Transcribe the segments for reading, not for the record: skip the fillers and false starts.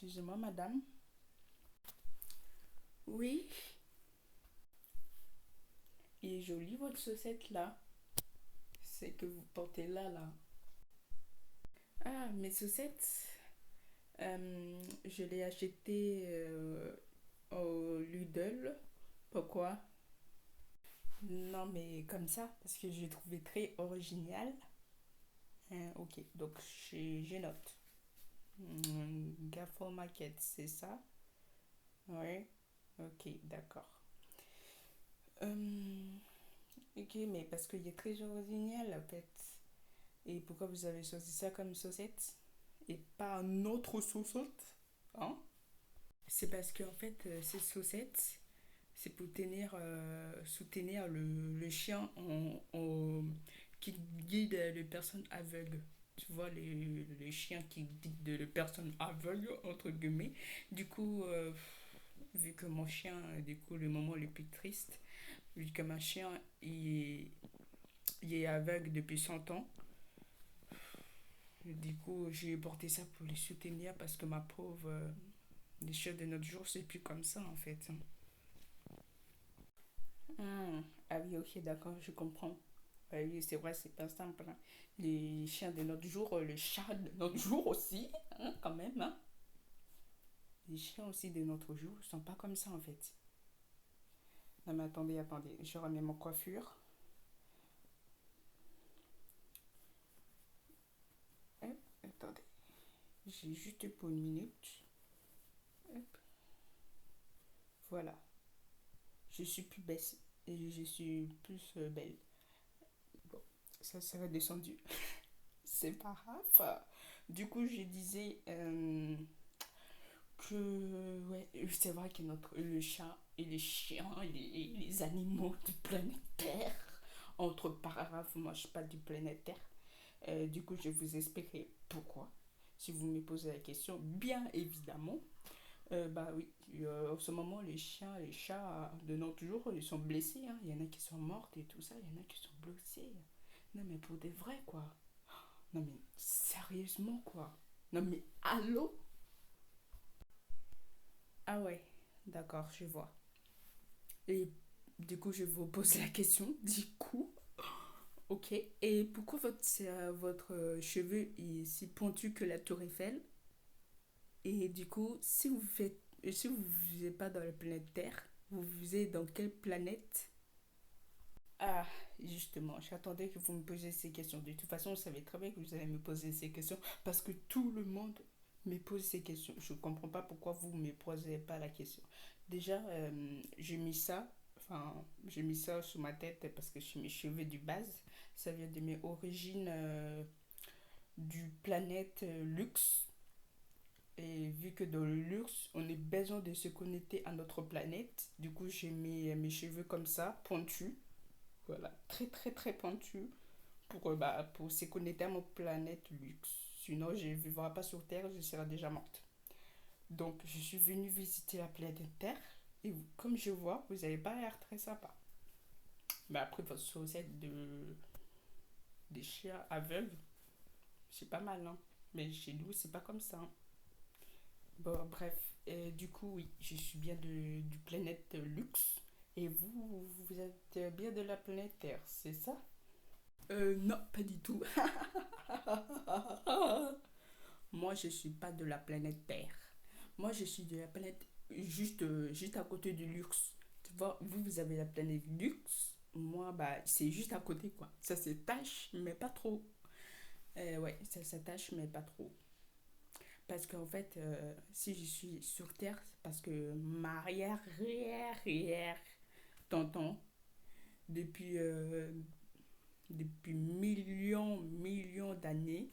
Excusez-moi, madame. Oui, il est joli votre saucette là. C'est que vous portez là. Ah, mes chaussettes, je l'ai acheté au Lidl. Pourquoi? Non, mais comme ça, parce que j'ai trouvé très original. Ok, donc je note. Gafford Market, c'est ça? Oui. Ok, d'accord. Euh, ok, mais parce qu'il est très original en fait. Et pourquoi vous avez choisi ça comme saucette et pas un autre saucette? Hein? C'est parce qu'en fait, ces saucettes, c'est pour soutenir le chien qui guide les personnes aveugles. Tu vois, les chiens qui guident les personnes aveugles, entre guillemets. Du coup, vu que mon chien, du coup, le moment le plus triste, vu que mon chien, il est aveugle depuis 100 ans. Du coup, j'ai porté ça pour les soutenir parce que ma pauvre, les chefs de notre jour, c'est plus comme ça en fait. Ah oui, ok, d'accord, je comprends. Oui, c'est vrai, c'est pas simple, hein. Les chiens de notre jour, les chats de notre jour aussi, hein, quand même. Hein. Les chiens aussi de notre jour sont pas comme ça en fait. Non mais attendez, je remets mon coiffure. Hop, attendez, j'ai juste pour une minute. Hop, voilà, je suis plus baisse et je suis plus belle. Bon, ça serait descendu. C'est pas grave. Du coup, je disais que ouais, c'est vrai que le chat et les chiens et les animaux du planète Terre, entre paraphes, moi je suis pas du planète Terre. Du coup, je vais vous expliquer pourquoi. Si vous me posez la question, bien évidemment, bah oui, en ce moment, les chiens, les chats de notre jour, ils sont blessés. Hein. Il y en a qui sont mortes et tout ça, il y en a qui sont blessés. Non, mais pour des vrais, quoi. Non mais sérieusement quoi. Non mais allô. Ah ouais, d'accord, je vois. Et du coup, je vous pose la question. Du coup, ok. Et pourquoi votre cheveu est si pointu que la tour Eiffel? Et du coup, si vous ne vivez pas dans la planète Terre, vous vivez dans quelle planète? Ah, justement, j'attendais que vous me posiez ces questions. De toute façon, vous savez très bien que vous allez me poser ces questions parce que tout le monde me pose ces questions. Je ne comprends pas pourquoi vous ne me posez pas la question. Déjà, j'ai mis ça sur ma tête parce que je suis mes cheveux du base. Ça vient de mes origines du planète luxe. Et vu que dans le luxe, on a besoin de se connecter à notre planète, du coup, j'ai mis mes cheveux comme ça, pointus. Voilà, très très très pointu pour se connecter à mon planète luxe. Sinon, je ne vivrai pas sur Terre, je serai déjà morte. Donc, je suis venue visiter la planète Terre et comme je vois, vous n'avez pas l'air très sympa. Mais après, votre saucette des chiens aveugles, c'est pas mal, hein. Mais chez nous, c'est pas comme ça. Hein. Bon, bref, du coup, oui, je suis bien du planète luxe. Et vous êtes bien de la planète Terre, c'est ça? Non, pas du tout. Moi, je suis pas de la planète Terre. Moi, je suis de la planète juste à côté du luxe. Tu vois, vous avez la planète luxe. Moi, bah, c'est juste à côté, quoi. Ça s'attache, mais pas trop. Ouais, ça s'attache, mais pas trop. Parce qu'en fait, si je suis sur Terre, c'est parce que ma arrière tonton, depuis, depuis millions d'années,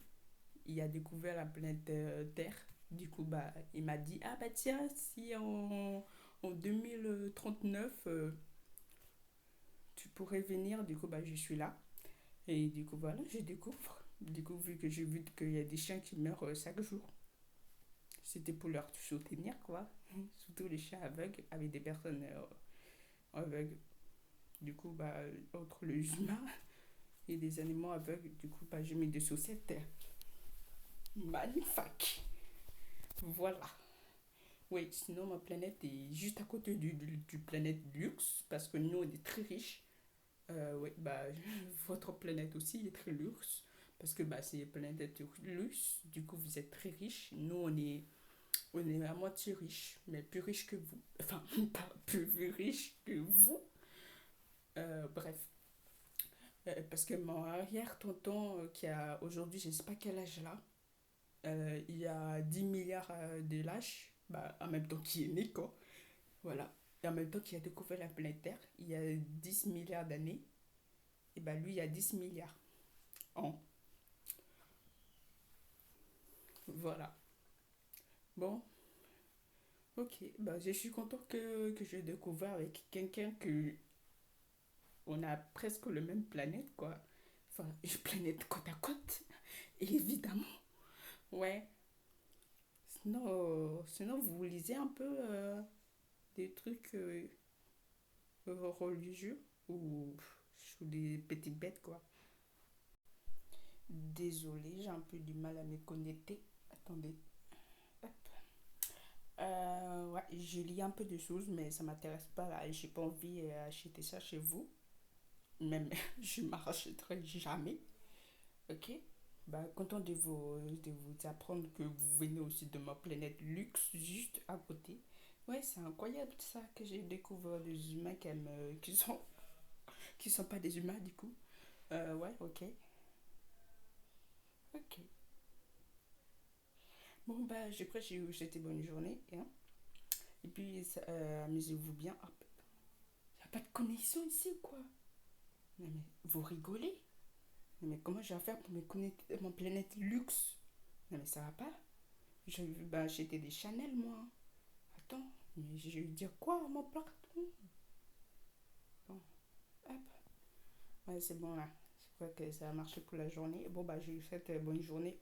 il a découvert la planète Terre. Du coup, bah, il m'a dit, ah bah tiens, si en 2039, tu pourrais venir, du coup, bah, je suis là. Et du coup, voilà, je découvre. Du coup, vu que j'ai vu qu'il y a des chiens qui meurent chaque jour, c'était pour leur soutenir, quoi. Surtout les chiens aveugles, avec des personnes aveugles. Du coup, bah, entre les humains et les animaux aveugles, du coup, bah, j'ai mis des chaussettes magnifiques. Voilà. Oui, sinon ma planète est juste à côté du planète luxe, parce que nous, on est très riches. Oui, bah, votre planète aussi est très luxe, parce que bah, c'est une planète luxe, du coup, vous êtes très riches. Nous, on est à moitié riches, mais plus riches que vous. Enfin, pas plus riches que vous. Bref. Parce que mon arrière-tonton, qui a aujourd'hui, je ne sais pas quel âge là, il a 10 milliards de l'âge, bah, en même temps qu'il est né, quoi. Voilà. Et en même temps qu'il a découvert la planète Terre, il y a 10 milliards d'années, et bah lui, il y a 10 milliards ans. Voilà. Bon, ok. Bah, je suis content que j'ai découvert avec quelqu'un que on a presque le même planète, quoi. Enfin, une planète côte à côte, évidemment. Ouais. Sinon vous lisez un peu des trucs religieux ou sur des petites bêtes, quoi. Désolée, j'ai un peu du mal à me connecter. Attendez. Hop. Ouais, je lis un peu de choses, mais ça m'intéresse pas là. J'ai pas envie d'acheter ça chez vous. Même, je m'achèterai jamais. Ok? Bah, content de vous apprendre que vous venez aussi de ma planète luxe, juste à côté. Ouais, c'est incroyable ça que j'ai découvert des humains qui sont pas des humains du coup. Ouais, ok. Ok. Bon, bah, je crois que j'ai eu cette bonne journée, hein. Et puis, amusez-vous bien. Hop. Y a pas de connexion ici ou quoi? Non, mais vous rigolez? Non, mais comment je vais faire pour me connecter à mon planète luxe? Non, mais ça va pas. Je vais bah, acheter des Chanel, moi. Attends, mais je vais dire quoi à mon patron? Bon, hop. Ouais, c'est bon là. Je crois que ça a marché pour la journée. Bon, bah, j'ai eu cette bonne journée.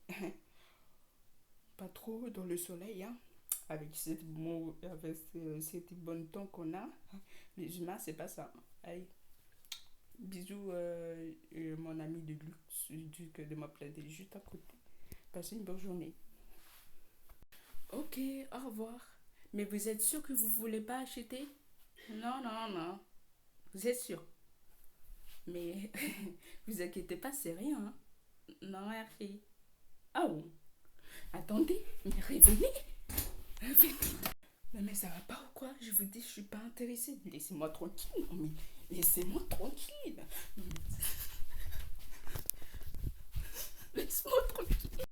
Pas trop dans le soleil, hein. Avec cette bon temps qu'on a. Les humains, c'est pas ça. Allez, bisous, mon ami de luxe, de ma planète juste à côté. Passez une bonne journée. Ok, au revoir. Mais vous êtes sûr que vous voulez pas acheter? Non, non, non. Vous êtes sûr? Mais vous inquiétez pas, c'est rien, hein. Non, merci. Ah bon? Attendez, mais réveillez. Réveillez. Non, mais ça va pas ou quoi? Je vous dis, je suis pas intéressée. Laissez-moi tranquille. Non, mais laissez-moi tranquille. Non, mais laisse-moi tranquille.